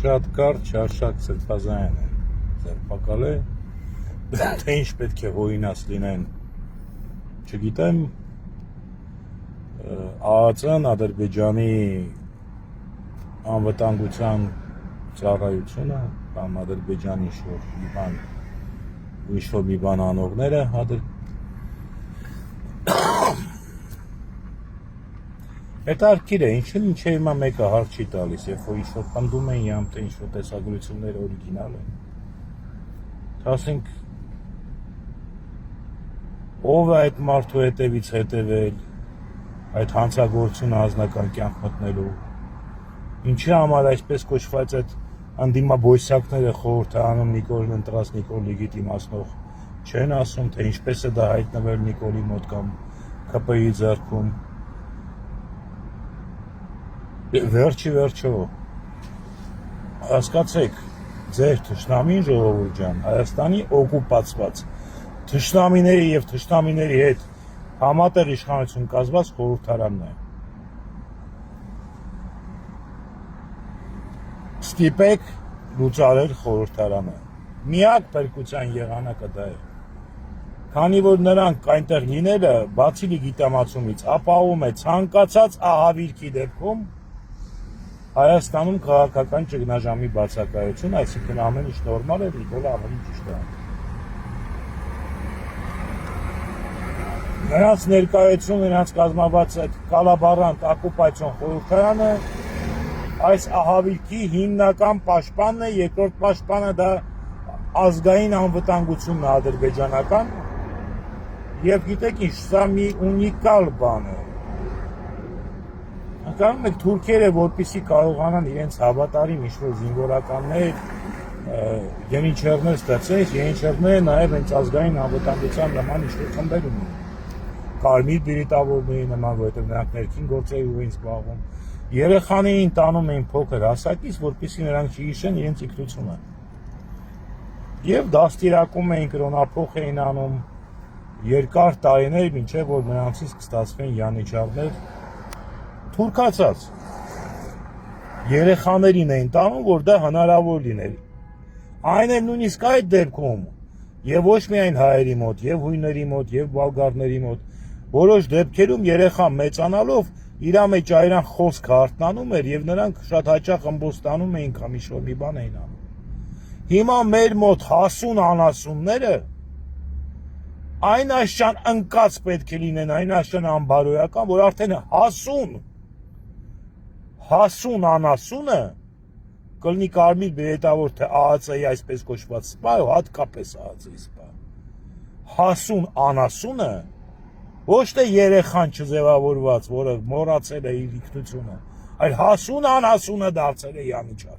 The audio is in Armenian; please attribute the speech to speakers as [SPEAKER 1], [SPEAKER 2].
[SPEAKER 1] Շատ կարճ շարշակ սրբազան է ձերբակալը, թե ինչ պետք է հոյինած լինեն, չգիտեմ, ԱԱԾ-ն, Ադրբեջանի անվտանգության ծառայությունը, կամ Ադրբեջանի ինչ-որ մի բան անողները, հետաքրքիր է, ինչը հիմա մեկը հարց չի տալիս, երբ որ ինչ-որ պնդում են իամ, թե ինչ-որ տեսագրությունները օրիգինալ են։ Ասենք, ով է այդ մարդու հետևից հետևել, այդ հանցագործությունը անձնական կյանք մտնելու, ինչի համար այսպես կոչված այդ անդիմաբոյսակները խորհրդանում Նիկոլին ընտրած Նիկոլ լեգիտիմացնող չեն ասում, թե ինչպես է դա հայտնվել Նիկոլի մոտ կամ ԿՊԻ ձեռքում։ Վերջի վերջո, հասկացեք, ձեր թշնամին ժողովուրդ ջան, Հայաստանի օկուպացված թշնամիների եւ թշնամիների հետ համատեղ իշխանություն կազմված խորհրդարանն է։ Ստիպեք լուծարել խորհրդարանը։ Միակ փրկության եղանակը դա է։ Քանի որ նրանք այնտեղ լինելը, բացի լեգիտիմացումից, ապահովում է ցանկացած ահավիրքի դեպքում Հայաստանում քաղաքական ճգնաժամի բացակայություն, այսինքն ամեն ինչ նորմալ է, Նիկոլը ավելի ճիշտ է։ Նրանց ներկայություն, նրանց կազմված այդ կալաբարանտ օկուպացիոն խորհրդարանը այս ահավիրքի հիմնական պաշտպանն է, երկրորդ պաշտպանը դա ազգային անվտանգությունն է ադրբեջանական, եւ գիտեք ինչ, սա մի ունիկալ բան է։ Անկանում եք թուրքերը, որպեսզի կարողանան իրենց հավատարիմ ինչ-որ զինվորականներ, յենիչերներ ստեղծել, յենիչերները նաև հենց ազգային անվտանգության նման ինչ-որ խմբեր ունեն։ Կարմիր բիրիտավորների նման, որովհետև նրանք ներքին գործերով էին զբաղվում։ Երեխաներին տանում էին փոքր հասակից, որպեսզի նրանք չհիշեն իրենց ինքնությունը։ Եվ դաստիարակում էին, կրոնափոխ էին անում երկար տարիներ, մինչև որ նրանցից կստացվեն յանիչարներ թուրքացած երեխաներին էին տանում, որ դա հնարավոր լիներ։ Այն էլ նույնիսկ այդ դեպքում, եւ ոչ միայն հայերի մոտ, եւ հույների մոտ, եւ բալգարների մոտ, որոշ դեպքերում երեխան մեծանալով իր մեջ այրան խոսք հարթնանում էր եւ նրանք շատ հաճախ ըմբոստանում էին կամ ինչ-որ մի բան էին անում։ Հիմա մեր մոտ հասուն անասունները այն աշան ընկած պետք է լինեն, այն աշան անբարոյական, որ արդեն հասուն անասունը կլինի կարմիր բերետավոր, թե ԱԱԾ-ի այսպես կոչված սպա, հատկապես ԱԱԾ-ի սպա։ Հասուն անասունը ոչ թե երեխան չձևավորված, որը մոռացել է իր ինքնությունը, այլ հասուն անասունը դարձել է յանիչար։